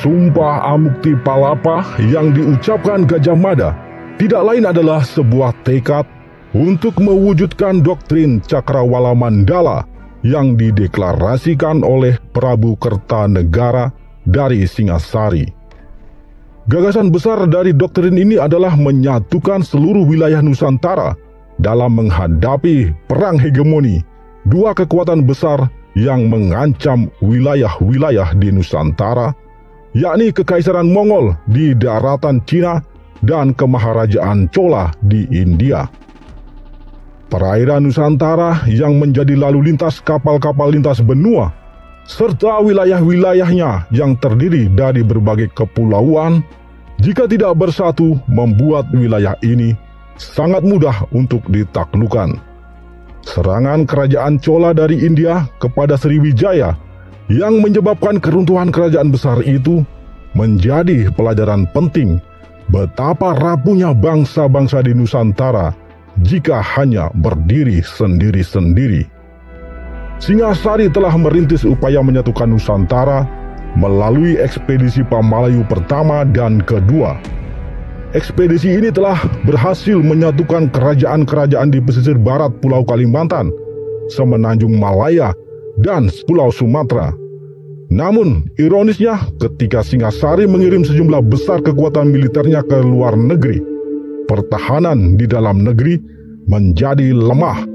Sumpah Amukti Palapa yang diucapkan Gajah Mada tidak lain adalah sebuah tekad untuk mewujudkan doktrin Cakrawala Mandala yang dideklarasikan oleh Prabu Kertanegara dari Singasari. Gagasan besar dari doktrin ini adalah menyatukan seluruh wilayah Nusantara dalam menghadapi perang hegemoni dua kekuatan besar yang mengancam wilayah-wilayah di Nusantara, yakni Kekaisaran Mongol di daratan Cina dan Kemaharajaan Chola di India. Perairan Nusantara yang menjadi lalu lintas kapal-kapal lintas benua, serta wilayah-wilayahnya yang terdiri dari berbagai kepulauan, jika tidak bersatu membuat wilayah ini sangat mudah untuk ditaklukkan. Serangan kerajaan Chola dari India kepada Sriwijaya yang menyebabkan keruntuhan kerajaan besar itu menjadi pelajaran penting betapa rapuhnya bangsa-bangsa di Nusantara jika hanya berdiri sendiri-sendiri. Singasari telah merintis upaya menyatukan Nusantara melalui ekspedisi Pamalayu pertama dan kedua. Ekspedisi ini telah berhasil menyatukan kerajaan-kerajaan di pesisir barat Pulau Kalimantan, Semenanjung Malaya, dan Pulau Sumatera. Namun, ironisnya ketika Singasari mengirim sejumlah besar kekuatan militernya ke luar negeri, pertahanan di dalam negeri menjadi lemah.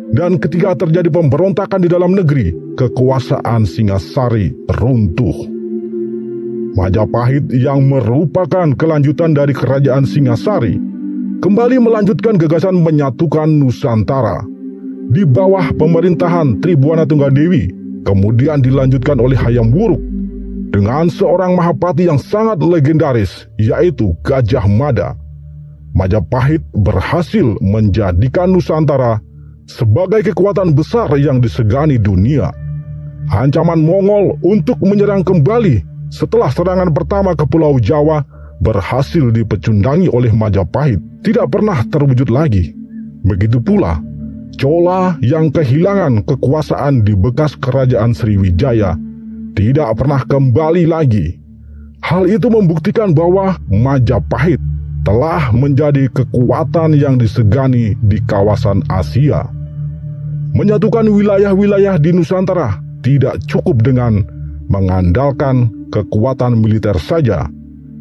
Dan ketika terjadi pemberontakan di dalam negeri, kekuasaan Singasari runtuh. Majapahit yang merupakan kelanjutan dari kerajaan Singasari kembali melanjutkan gagasan menyatukan Nusantara di bawah pemerintahan Tribuana Tunggadewi, kemudian dilanjutkan oleh Hayam Wuruk dengan seorang Mahapati yang sangat legendaris, yaitu Gajah Mada. Majapahit berhasil menjadikan Nusantara sebagai kekuatan besar yang disegani dunia. Ancaman Mongol untuk menyerang kembali setelah serangan pertama ke Pulau Jawa berhasil dipecundangi oleh Majapahit tidak pernah terwujud lagi. Begitu pula Chola yang kehilangan kekuasaan di bekas kerajaan Sriwijaya tidak pernah kembali lagi. Hal itu membuktikan bahwa Majapahit telah menjadi kekuatan yang disegani di kawasan Asia. Menyatukan wilayah-wilayah di Nusantara tidak cukup dengan mengandalkan kekuatan militer saja,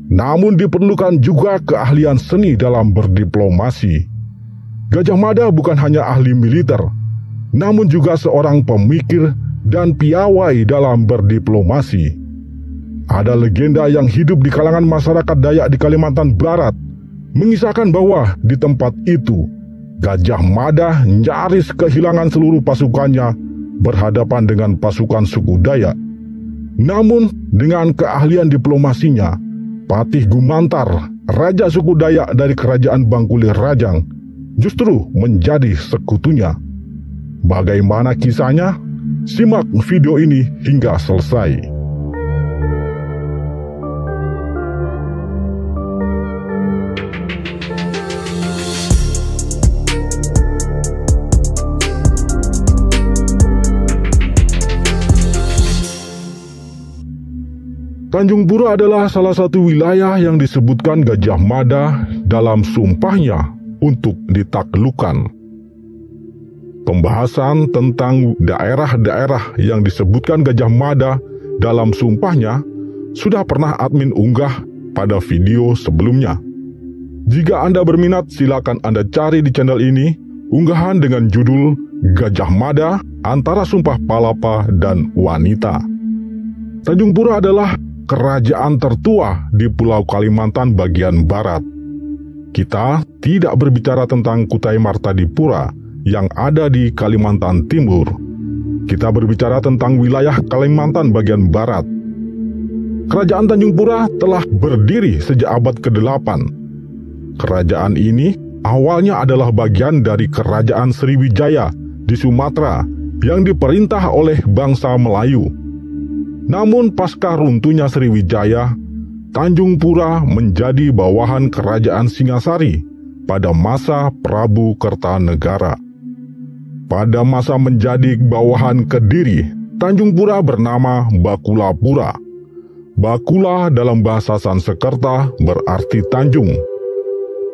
namun diperlukan juga keahlian seni dalam berdiplomasi. Gajah Mada bukan hanya ahli militer, namun juga seorang pemikir dan piawai dalam berdiplomasi. Ada legenda yang hidup di kalangan masyarakat Dayak di Kalimantan Barat mengisahkan bahwa di tempat itu Gajah Mada nyaris kehilangan seluruh pasukannya berhadapan dengan pasukan suku Dayak. Namun dengan keahlian diplomasinya, Patih Gumantar, raja suku Dayak dari kerajaan Bangkulir Rajang, justru menjadi sekutunya. Bagaimana kisahnya? Simak video ini hingga selesai. Tanjung Pura adalah salah satu wilayah yang disebutkan Gajah Mada dalam sumpahnya untuk ditaklukkan. Pembahasan tentang daerah-daerah yang disebutkan Gajah Mada dalam sumpahnya sudah pernah admin unggah pada video sebelumnya. Jika Anda berminat, silakan Anda cari di channel ini unggahan dengan judul Gajah Mada Antara Sumpah Palapa dan Wanita. Tanjung Pura adalah kerajaan tertua di Pulau Kalimantan bagian barat. Kita tidak berbicara tentang Kutai Martadipura yang ada di Kalimantan Timur. Kita berbicara tentang wilayah Kalimantan bagian barat. Kerajaan Tanjung Pura telah berdiri sejak abad ke-8. Kerajaan ini awalnya adalah bagian dari kerajaan Sriwijaya di Sumatera yang diperintah oleh bangsa Melayu. Namun pasca runtuhnya Sriwijaya, Tanjung Pura menjadi bawahan kerajaan Singasari pada masa Prabu Kertanegara. Pada masa menjadi bawahan Kediri, Tanjung Pura bernama Bakulapura. Bakula dalam bahasa Sansekerta berarti Tanjung.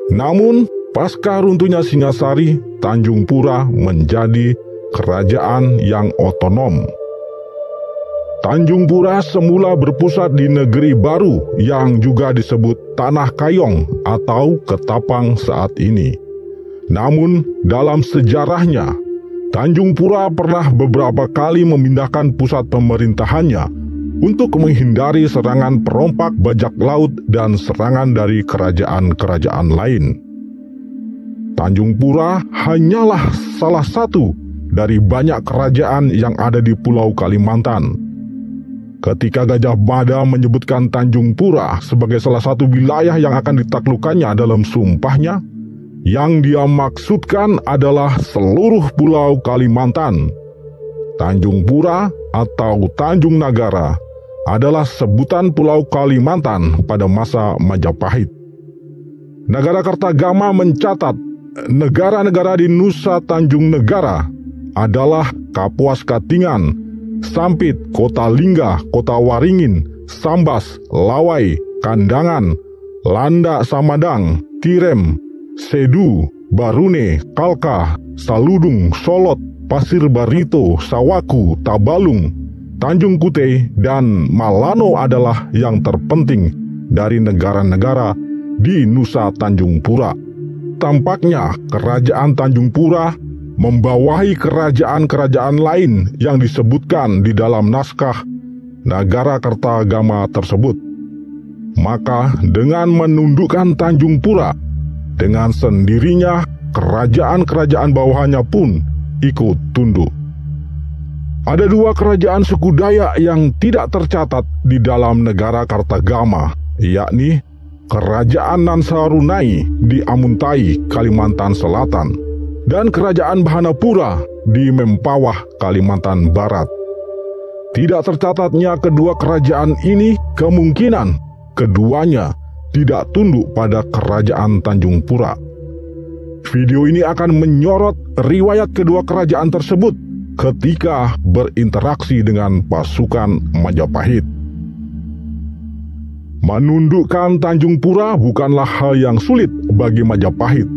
Namun, pasca runtuhnya Singasari, Tanjung Pura menjadi kerajaan yang otonom. Tanjung Pura semula berpusat di negeri baru yang juga disebut Tanah Kayong atau Ketapang saat ini. Namun, dalam sejarahnya, Tanjung Pura pernah beberapa kali memindahkan pusat pemerintahannya untuk menghindari serangan perompak bajak laut dan serangan dari kerajaan-kerajaan lain. Tanjung Pura hanyalah salah satu dari banyak kerajaan yang ada di Pulau Kalimantan. Ketika Gajah Mada menyebutkan Tanjung Pura sebagai salah satu wilayah yang akan ditaklukkannya dalam sumpahnya, yang dia maksudkan adalah seluruh Pulau Kalimantan. Tanjung Pura atau Tanjung Nagara adalah sebutan Pulau Kalimantan pada masa Majapahit. Nagarakertagama mencatat negara-negara di Nusa Tanjung Negara adalah Kapuas Katingan, Sampit, Kota Lingga, Kota Waringin, Sambas, Lawai, Kandangan, Landa Samadang, Tirem, Sedu, Barune, Kalka, Saludung, Solot, Pasir Barito, Sawaku, Tabalung, Tanjung Kute, dan Malano adalah yang terpenting dari negara-negara di Nusa Tanjung Pura. Tampaknya kerajaan Tanjung Pura membawahi kerajaan-kerajaan lain yang disebutkan di dalam naskah Nagarakertagama tersebut. Maka dengan menundukkan Tanjung Pura, dengan sendirinya kerajaan-kerajaan bawahannya pun ikut tunduk. Ada dua kerajaan suku Dayak yang tidak tercatat di dalam Nagarakertagama, yakni Kerajaan Nansarunai di Amuntai, Kalimantan Selatan, dan Kerajaan Bahanapura di Mempawah, Kalimantan Barat. Tidak tercatatnya kedua kerajaan ini kemungkinan keduanya tidak tunduk pada Kerajaan Tanjung Pura. Video ini akan menyorot riwayat kedua kerajaan tersebut ketika berinteraksi dengan pasukan Majapahit. Menundukkan Tanjung Pura bukanlah hal yang sulit bagi Majapahit,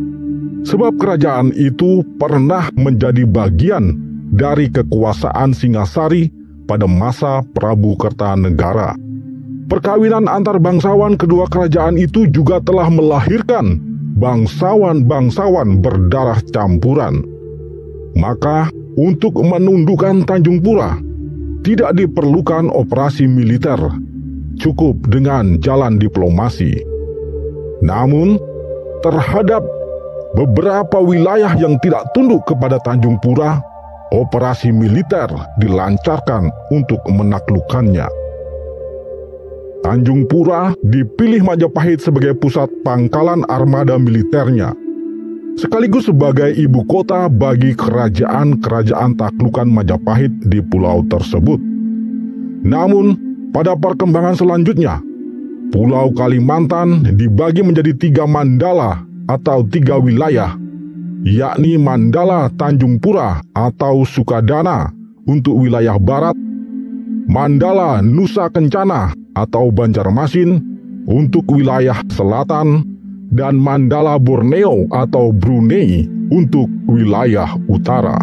sebab kerajaan itu pernah menjadi bagian dari kekuasaan Singasari pada masa Prabu Kertanegara. Perkawinan antar bangsawan kedua kerajaan itu juga telah melahirkan bangsawan-bangsawan berdarah campuran. Maka, untuk menundukkan Tanjung Pura, tidak diperlukan operasi militer, cukup dengan jalan diplomasi. Namun, terhadap beberapa wilayah yang tidak tunduk kepada Tanjung Pura, operasi militer dilancarkan untuk menaklukkannya. Tanjung Pura dipilih Majapahit sebagai pusat pangkalan armada militernya, sekaligus sebagai ibu kota bagi kerajaan-kerajaan taklukan Majapahit di pulau tersebut. Namun, pada perkembangan selanjutnya, Pulau Kalimantan dibagi menjadi 3 mandala atau 3 wilayah, yakni Mandala Tanjung Pura atau Sukadana untuk wilayah barat, Mandala Nusa Kencana atau Banjarmasin untuk wilayah selatan, dan Mandala Borneo atau Brunei untuk wilayah utara.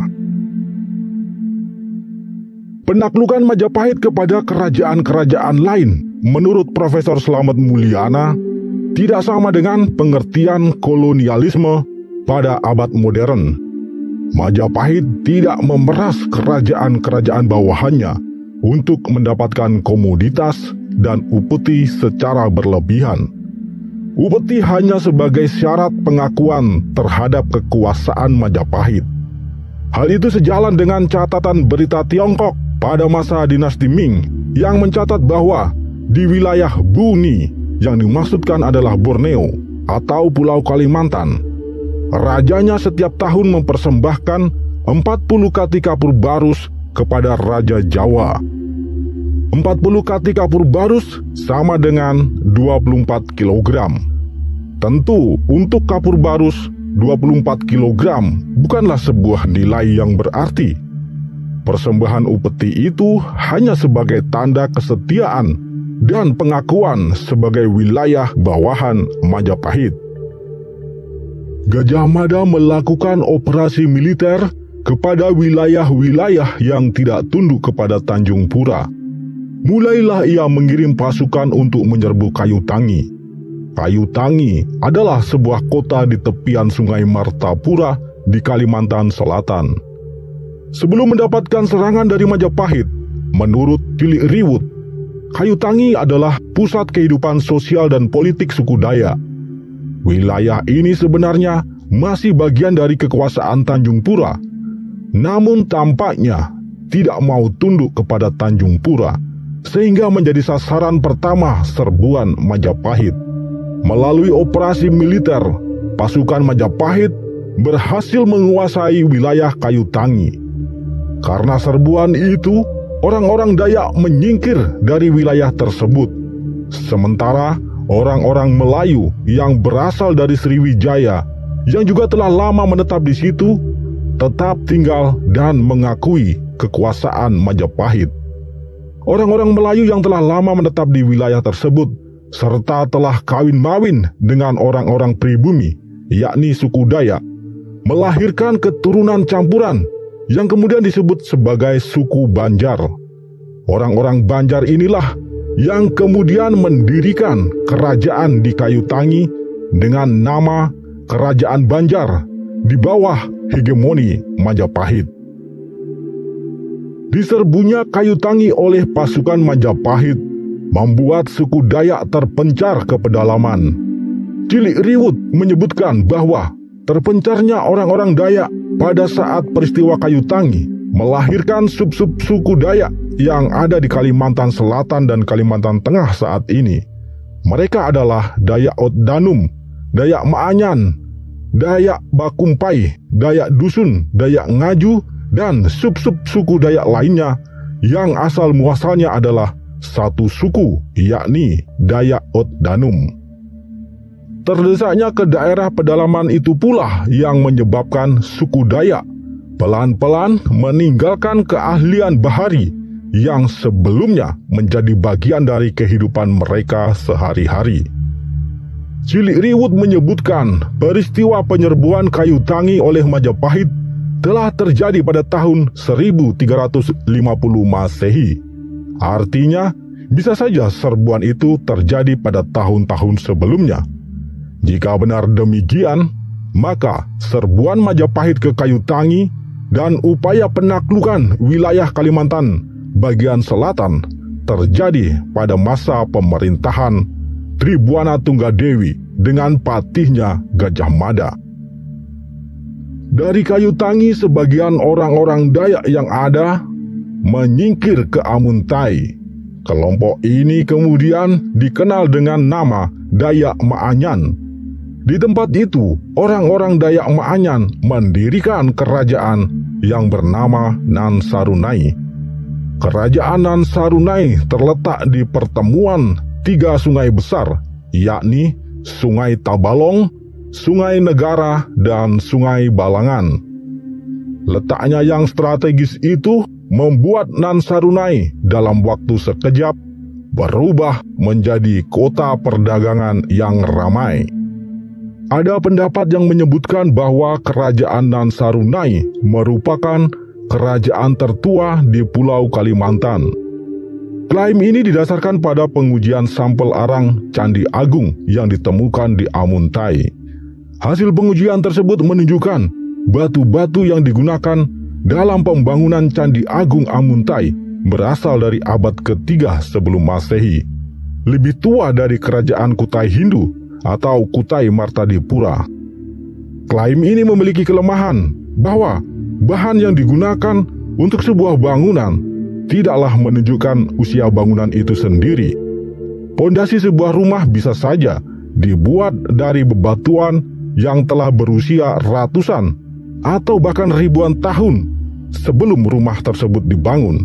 Penaklukan Majapahit kepada kerajaan-kerajaan lain menurut Profesor Slamet Mulyana tidak sama dengan pengertian kolonialisme pada abad modern. Majapahit tidak memeras kerajaan-kerajaan bawahannya untuk mendapatkan komoditas dan upeti secara berlebihan. Upeti hanya sebagai syarat pengakuan terhadap kekuasaan Majapahit. Hal itu sejalan dengan catatan berita Tiongkok pada masa dinasti Ming yang mencatat bahwa di wilayah Buni yang dimaksudkan adalah Borneo atau Pulau Kalimantan, rajanya setiap tahun mempersembahkan 40 kati kapur barus kepada Raja Jawa. 40 kati kapur barus sama dengan 24 kg. Tentu untuk kapur barus 24 kg bukanlah sebuah nilai yang berarti. Persembahan upeti itu hanya sebagai tanda kesetiaan dan pengakuan sebagai wilayah bawahan Majapahit. Gajah Mada melakukan operasi militer kepada wilayah-wilayah yang tidak tunduk kepada Tanjung Pura. Mulailah ia mengirim pasukan untuk menyerbu Kayu Tangi. Kayu Tangi adalah sebuah kota di tepian Sungai Martapura di Kalimantan Selatan. Sebelum mendapatkan serangan dari Majapahit, menurut Cilik Riwut, Kayu Tangi adalah pusat kehidupan sosial dan politik suku Dayak. Wilayah ini sebenarnya masih bagian dari kekuasaan Tanjung Pura, namun tampaknya tidak mau tunduk kepada Tanjung Pura, sehingga menjadi sasaran pertama serbuan Majapahit. Melalui operasi militer, pasukan Majapahit berhasil menguasai wilayah Kayu Tangi. Karena serbuan itu, orang-orang Dayak menyingkir dari wilayah tersebut. Sementara orang-orang Melayu yang berasal dari Sriwijaya, yang juga telah lama menetap di situ, tetap tinggal dan mengakui kekuasaan Majapahit. Orang-orang Melayu yang telah lama menetap di wilayah tersebut, serta telah kawin-mawin dengan orang-orang pribumi, yakni suku Dayak, melahirkan keturunan campuran yang kemudian disebut sebagai suku Banjar. Orang-orang Banjar inilah yang kemudian mendirikan kerajaan di Kayu Tangi dengan nama Kerajaan Banjar di bawah hegemoni Majapahit. Diserbunya Kayu Tangi oleh pasukan Majapahit membuat suku Dayak terpencar ke pedalaman. Cilik Riwut menyebutkan bahwa terpencarnya orang-orang Dayak pada saat peristiwa Kayu Tangi melahirkan sub-sub suku Dayak yang ada di Kalimantan Selatan dan Kalimantan Tengah saat ini. Mereka adalah Dayak Otdanum, Dayak Maanyan, Dayak Bakumpai, Dayak Dusun, Dayak Ngaju, dan sub-sub suku Dayak lainnya yang asal muasalnya adalah satu suku, yakni Dayak Otdanum. Terdesaknya ke daerah pedalaman itu pula yang menyebabkan suku Dayak pelan-pelan meninggalkan keahlian bahari yang sebelumnya menjadi bagian dari kehidupan mereka sehari-hari. Cilik Riwut menyebutkan peristiwa penyerbuan Kayu Tangi oleh Majapahit telah terjadi pada tahun 1350 Masehi. Artinya, bisa saja serbuan itu terjadi pada tahun-tahun sebelumnya. Jika benar demikian, maka serbuan Majapahit ke Kayu Tangi dan upaya penaklukan wilayah Kalimantan bagian selatan terjadi pada masa pemerintahan Tribuana Tunggadewi dengan patihnya Gajah Mada. Dari Kayu Tangi, sebagian orang-orang Dayak yang ada menyingkir ke Amuntai. Kelompok ini kemudian dikenal dengan nama Dayak Maanyan. Di tempat itu, orang-orang Dayak Maanyan mendirikan kerajaan yang bernama Nansarunai. Kerajaan Nansarunai terletak di pertemuan tiga sungai besar, yakni Sungai Tabalong, Sungai Negara, dan Sungai Balangan. Letaknya yang strategis itu membuat Nansarunai dalam waktu sekejap berubah menjadi kota perdagangan yang ramai. Ada pendapat yang menyebutkan bahwa kerajaan Nansarunai merupakan kerajaan tertua di Pulau Kalimantan. Klaim ini didasarkan pada pengujian sampel arang Candi Agung yang ditemukan di Amuntai. Hasil pengujian tersebut menunjukkan batu-batu yang digunakan dalam pembangunan Candi Agung Amuntai berasal dari abad ketiga sebelum Masehi, lebih tua dari kerajaan Kutai Hindu atau Kutai Martadipura. Klaim ini memiliki kelemahan bahwa bahan yang digunakan untuk sebuah bangunan tidaklah menunjukkan usia bangunan itu sendiri. Pondasi sebuah rumah bisa saja dibuat dari bebatuan yang telah berusia ratusan atau bahkan ribuan tahun sebelum rumah tersebut dibangun.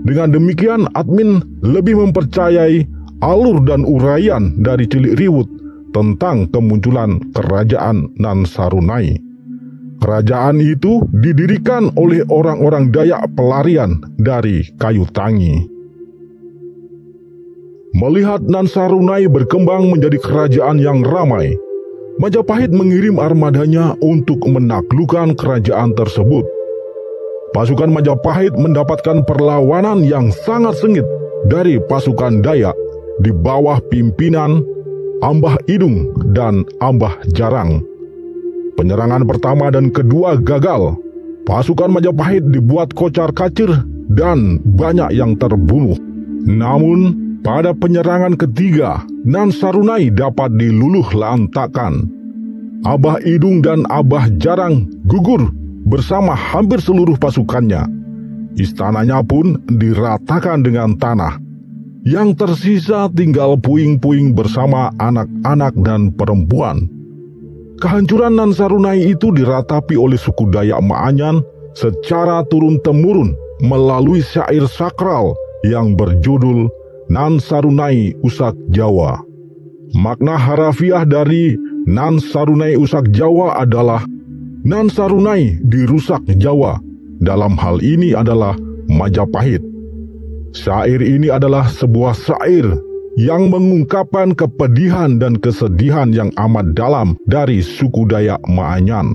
Dengan demikian, admin lebih mempercayai alur dan uraian dari Cilik Riwut tentang kemunculan kerajaan Nansarunai. Kerajaan itu didirikan oleh orang-orang Dayak pelarian dari Kayu Tangi. Melihat Nansarunai berkembang menjadi kerajaan yang ramai, Majapahit mengirim armadanya untuk menaklukkan kerajaan tersebut. Pasukan Majapahit mendapatkan perlawanan yang sangat sengit dari pasukan Dayak di bawah pimpinan Ambah Idung dan Ambah Jarang. Penyerangan pertama dan kedua gagal. Pasukan Majapahit dibuat kocar-kacir dan banyak yang terbunuh. Namun, pada penyerangan ketiga, Nansarunai dapat diluluh lantakkan. Abah Idung dan Abah Jarang gugur bersama hampir seluruh pasukannya. Istananya pun diratakan dengan tanah. Yang tersisa tinggal puing-puing bersama anak-anak dan perempuan. Kehancuran Nansarunai itu diratapi oleh suku Dayak Maanyan secara turun-temurun melalui syair sakral yang berjudul Nansarunai Usak Jawa. Makna harafiah dari Nansarunai Usak Jawa adalah Nansarunai dirusak Jawa. Dalam hal ini adalah Majapahit. Syair ini adalah sebuah syair yang mengungkapkan kepedihan dan kesedihan yang amat dalam dari suku Dayak Maanyan.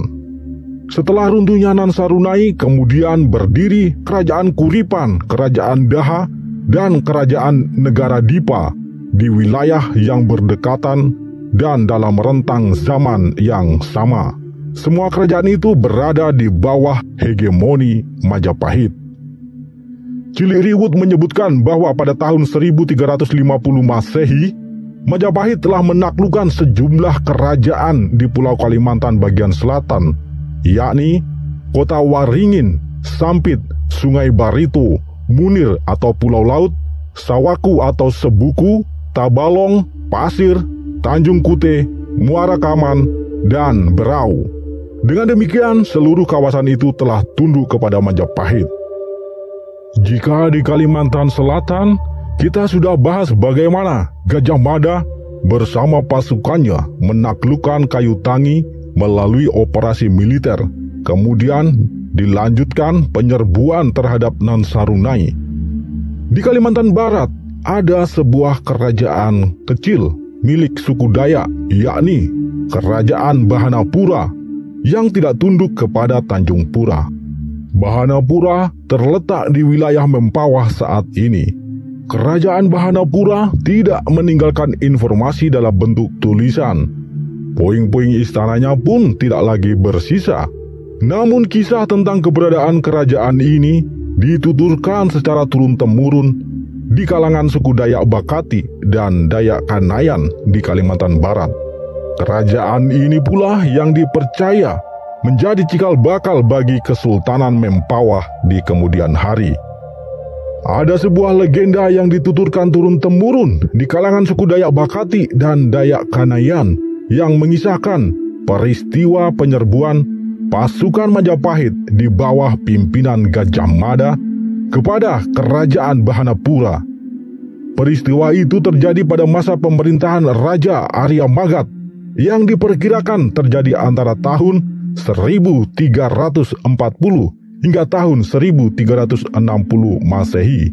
Setelah runtuhnya Nansarunai, kemudian berdiri Kerajaan Kuripan, Kerajaan Daha, dan Kerajaan Negara Dipa di wilayah yang berdekatan dan dalam rentang zaman yang sama. Semua kerajaan itu berada di bawah hegemoni Majapahit. Cilik Riwut menyebutkan bahwa pada tahun 1350 Masehi, Majapahit telah menaklukkan sejumlah kerajaan di Pulau Kalimantan bagian selatan, yakni Kota Waringin, Sampit, Sungai Barito, Munir atau Pulau Laut, Sawaku atau Sebuku, Tabalong, Pasir, Tanjung Kute, Muara Kaman, dan Berau. Dengan demikian, seluruh kawasan itu telah tunduk kepada Majapahit. Jika di Kalimantan Selatan, kita sudah bahas bagaimana Gajah Mada bersama pasukannya menaklukkan Kayu Tangi melalui operasi militer. Kemudian dilanjutkan penyerbuan terhadap Nansarunai. Di Kalimantan Barat ada sebuah kerajaan kecil milik suku Dayak, yakni Kerajaan Bahanapura yang tidak tunduk kepada Tanjung Pura. Bahanapura terletak di wilayah Mempawah saat ini. Kerajaan Bahanapura tidak meninggalkan informasi dalam bentuk tulisan. Puing-puing istananya pun tidak lagi bersisa. Namun kisah tentang keberadaan kerajaan ini dituturkan secara turun-temurun di kalangan suku Dayak Bakati dan Dayak Kanayan di Kalimantan Barat. Kerajaan ini pula yang dipercaya menjadi cikal bakal bagi Kesultanan Mempawah di kemudian hari. Ada sebuah legenda yang dituturkan turun-temurun di kalangan suku Dayak Bakati dan Dayak Kanayan yang mengisahkan peristiwa penyerbuan pasukan Majapahit di bawah pimpinan Gajah Mada kepada Kerajaan Bahanapura. Peristiwa itu terjadi pada masa pemerintahan Raja Arya Magat yang diperkirakan terjadi antara tahun 1340 hingga tahun 1360 Masehi.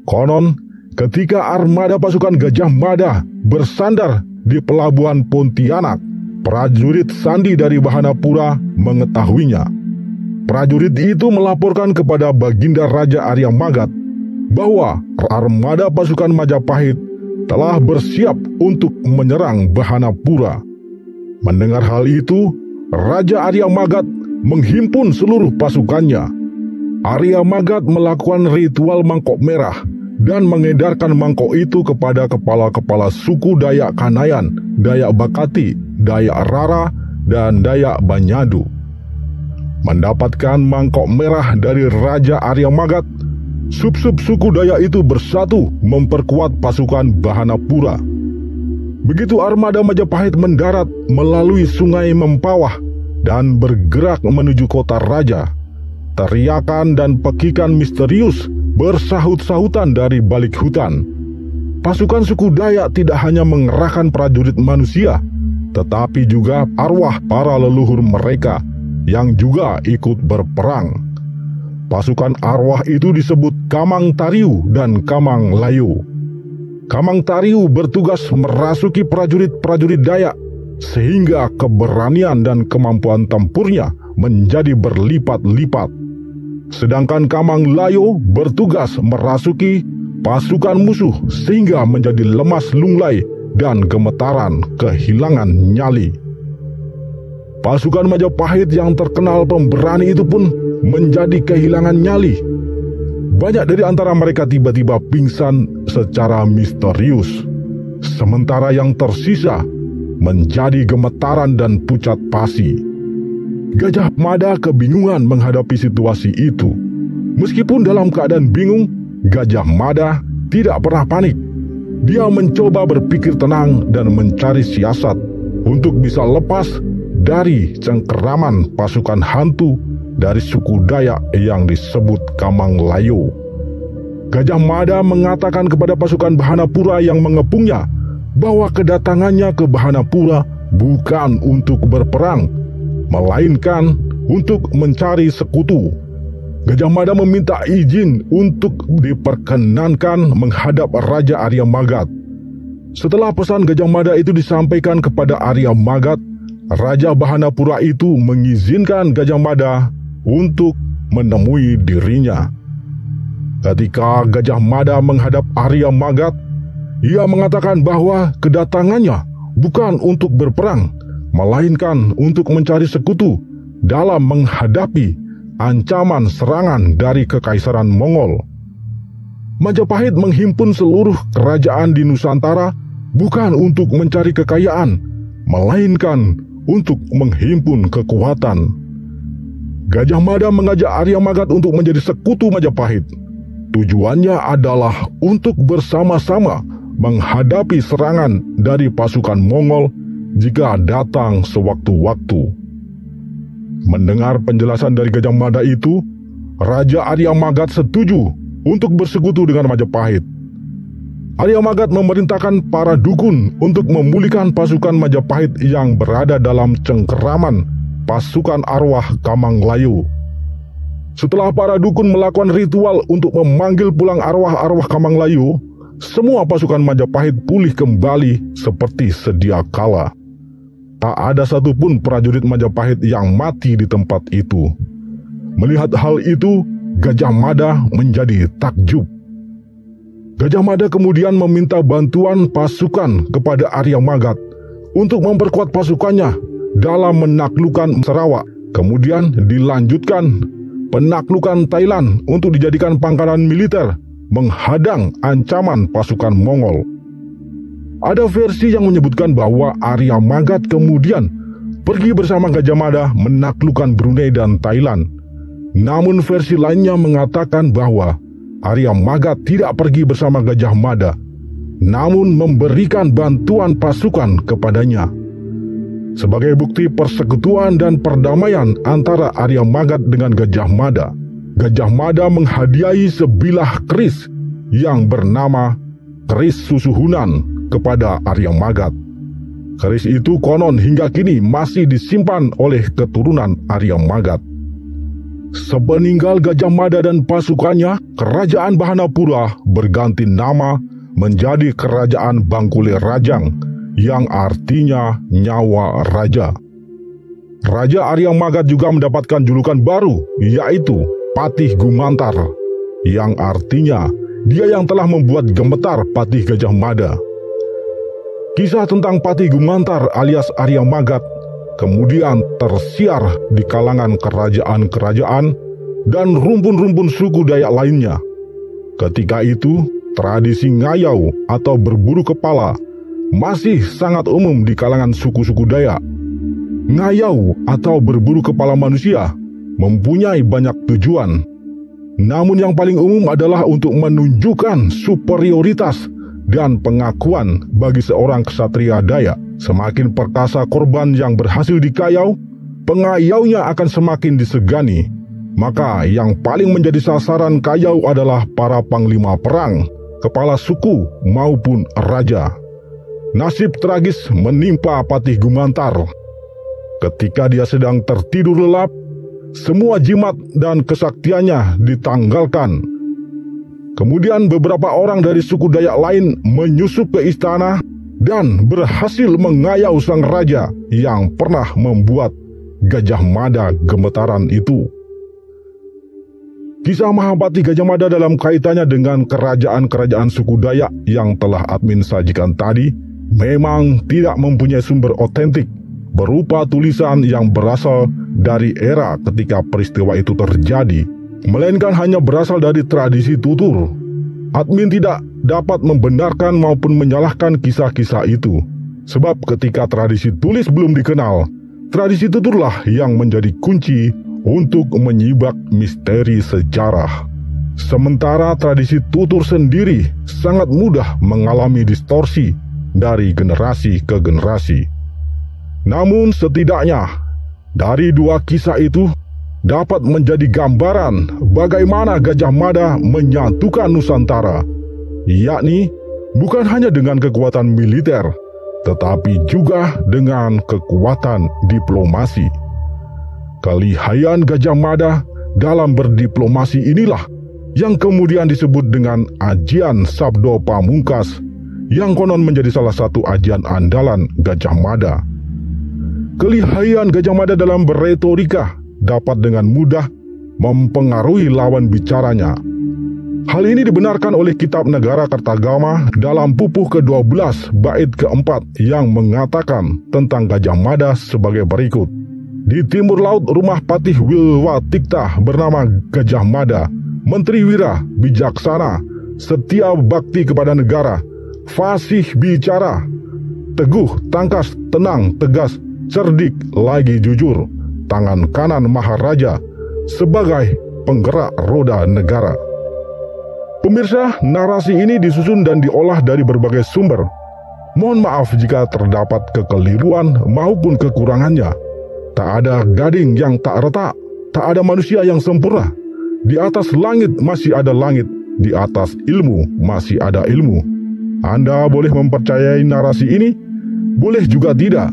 Konon, ketika armada pasukan Gajah Mada bersandar di pelabuhan Pontianak, prajurit Sandi dari Bahanapura mengetahuinya. Prajurit itu melaporkan kepada Baginda Raja Arya Magat bahwa armada pasukan Majapahit telah bersiap untuk menyerang Bahanapura. Mendengar hal itu, Raja Arya Magat menghimpun seluruh pasukannya. Arya Magat melakukan ritual mangkok merah dan mengedarkan mangkok itu kepada kepala-kepala suku Dayak Kanayan, Dayak Bakati, Dayak Rara, dan Dayak Banyadu. Mendapatkan mangkok merah dari Raja Arya Magat, sub-sub suku Dayak itu bersatu memperkuat pasukan Bahanapura. Begitu armada Majapahit mendarat melalui Sungai Mempawah dan bergerak menuju kota raja, teriakan dan pekikan misterius bersahut-sahutan dari balik hutan. Pasukan suku Dayak tidak hanya mengerahkan prajurit manusia, tetapi juga arwah para leluhur mereka yang juga ikut berperang. Pasukan arwah itu disebut Kamang Tariu dan Kamang Layu. Kamang Tariu bertugas merasuki prajurit-prajurit Dayak sehingga keberanian dan kemampuan tempurnya menjadi berlipat-lipat. Sedangkan Kamang Layo bertugas merasuki pasukan musuh sehingga menjadi lemas lunglai dan gemetaran kehilangan nyali. Pasukan Majapahit yang terkenal pemberani itu pun menjadi kehilangan nyali. Banyak dari antara mereka tiba-tiba pingsan secara misterius, sementara yang tersisa menjadi gemetaran dan pucat pasi. Gajah Mada kebingungan menghadapi situasi itu. Meskipun dalam keadaan bingung, Gajah Mada tidak pernah panik. Dia mencoba berpikir tenang dan mencari siasat untuk bisa lepas dari cengkeraman pasukan hantu dari suku Dayak yang disebut Kamang Layo. Gajah Mada mengatakan kepada pasukan Bahanapura yang mengepungnya bahwa kedatangannya ke Bahanapura bukan untuk berperang, melainkan untuk mencari sekutu. Gajah Mada meminta izin untuk diperkenankan menghadap Raja Arya Magat. Setelah pesan Gajah Mada itu disampaikan kepada Arya Magat, Raja Bahanapura itu mengizinkan Gajah Mada untuk menemui dirinya. Ketika Gajah Mada menghadap Arya Magat, ia mengatakan bahwa kedatangannya bukan untuk berperang, melainkan untuk mencari sekutu dalam menghadapi ancaman serangan dari Kekaisaran Mongol. Majapahit menghimpun seluruh kerajaan di Nusantara bukan untuk mencari kekayaan, melainkan untuk menghimpun kekuatan. Gajah Mada mengajak Arya Magat untuk menjadi sekutu Majapahit. Tujuannya adalah untuk bersama-sama menghadapi serangan dari pasukan Mongol jika datang sewaktu-waktu. Mendengar penjelasan dari Gajah Mada itu, Raja Arya Magat setuju untuk bersekutu dengan Majapahit. Arya Magat memerintahkan para dukun untuk memulihkan pasukan Majapahit yang berada dalam cengkeraman pasukan arwah Kamang Layo. Setelah para dukun melakukan ritual untuk memanggil pulang arwah-arwah Kamang Layo, semua pasukan Majapahit pulih kembali seperti sedia kala. Tak ada satupun prajurit Majapahit yang mati di tempat itu. Melihat hal itu, Gajah Mada menjadi takjub. Gajah Mada kemudian meminta bantuan pasukan kepada Arya Magat untuk memperkuat pasukannya dalam menaklukkan Sarawak. Kemudian dilanjutkan penaklukan Thailand untuk dijadikan pangkalan militer menghadang ancaman pasukan Mongol. Ada versi yang menyebutkan bahwa Arya Magat kemudian pergi bersama Gajah Mada menaklukkan Brunei dan Thailand. Namun versi lainnya mengatakan bahwa Arya Magat tidak pergi bersama Gajah Mada, namun memberikan bantuan pasukan kepadanya. Sebagai bukti persekutuan dan perdamaian antara Arya Magat dengan Gajah Mada, Gajah Mada menghadiahi sebilah keris yang bernama keris Susuhunan kepada Arya Magat. Keris itu konon hingga kini masih disimpan oleh keturunan Arya Magat. Sepeninggal Gajah Mada dan pasukannya, Kerajaan Bahanapura berganti nama menjadi Kerajaan Bangkule Rajang, yang artinya nyawa raja. Raja Arya Magat juga mendapatkan julukan baru, yaitu Patih Gumantar, yang artinya dia yang telah membuat gemetar Patih Gajah Mada. Kisah tentang Patih Gumantar alias Arya Magat kemudian tersiar di kalangan kerajaan-kerajaan dan rumpun-rumpun suku Dayak lainnya. Ketika itu, tradisi ngayau atau berburu kepala masih sangat umum di kalangan suku-suku Dayak. Ngayau atau berburu kepala manusia mempunyai banyak tujuan. Namun yang paling umum adalah untuk menunjukkan superioritas dan pengakuan bagi seorang ksatria Dayak. Semakin perkasa korban yang berhasil dikayau, pengayaunya akan semakin disegani. Maka yang paling menjadi sasaran kayau adalah para panglima perang, kepala suku maupun raja. Nasib tragis menimpa Patih Gumantar. Ketika dia sedang tertidur lelap, semua jimat dan kesaktiannya ditanggalkan. Kemudian beberapa orang dari suku Dayak lain menyusup ke istana dan berhasil mengayau sang raja yang pernah membuat Gajah Mada gemetaran itu. Kisah Mahapati Gajah Mada dalam kaitannya dengan kerajaan-kerajaan suku Dayak yang telah admin sajikan tadi memang tidak mempunyai sumber otentik berupa tulisan yang berasal dari era ketika peristiwa itu terjadi, melainkan hanya berasal dari tradisi tutur. Admin tidak dapat membenarkan maupun menyalahkan kisah-kisah itu, sebab ketika tradisi tulis belum dikenal, tradisi tuturlah yang menjadi kunci untuk menyibak misteri sejarah. Sementara tradisi tutur sendiri sangat mudah mengalami distorsi dari generasi ke generasi. Namun setidaknya dari dua kisah itu dapat menjadi gambaran bagaimana Gajah Mada menyatukan Nusantara, yakni bukan hanya dengan kekuatan militer, tetapi juga dengan kekuatan diplomasi. Kelihayan Gajah Mada dalam berdiplomasi inilah yang kemudian disebut dengan Ajian Sabdo Pamungkas, yang konon menjadi salah satu ajian andalan Gajah Mada. Kelihayan Gajah Mada dalam berretorika dapat dengan mudah mempengaruhi lawan bicaranya. Hal ini dibenarkan oleh Kitab Negara Kertagama dalam pupuh ke-12 bait ke-4 yang mengatakan tentang Gajah Mada sebagai berikut. Di timur laut rumah Patih Wilwatikta bernama Gajah Mada, Menteri Wira, bijaksana, setia bakti kepada negara, fasih bicara, teguh, tangkas, tenang, tegas, cerdik, lagi jujur, tangan kanan Maharaja, sebagai penggerak roda negara. Pemirsa, narasi ini disusun dan diolah dari berbagai sumber. Mohon maaf jika terdapat kekeliruan maupun kekurangannya. Tak ada gading yang tak retak, tak ada manusia yang sempurna. Di atas langit masih ada langit, di atas ilmu masih ada ilmu. Anda boleh mempercayai narasi ini, boleh juga tidak.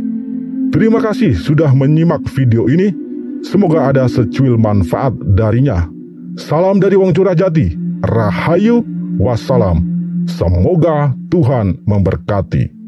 Terima kasih sudah menyimak video ini. Semoga ada secuil manfaat darinya. Salam dari Wong Curahjati. Rahayu, wassalam. Semoga Tuhan memberkati.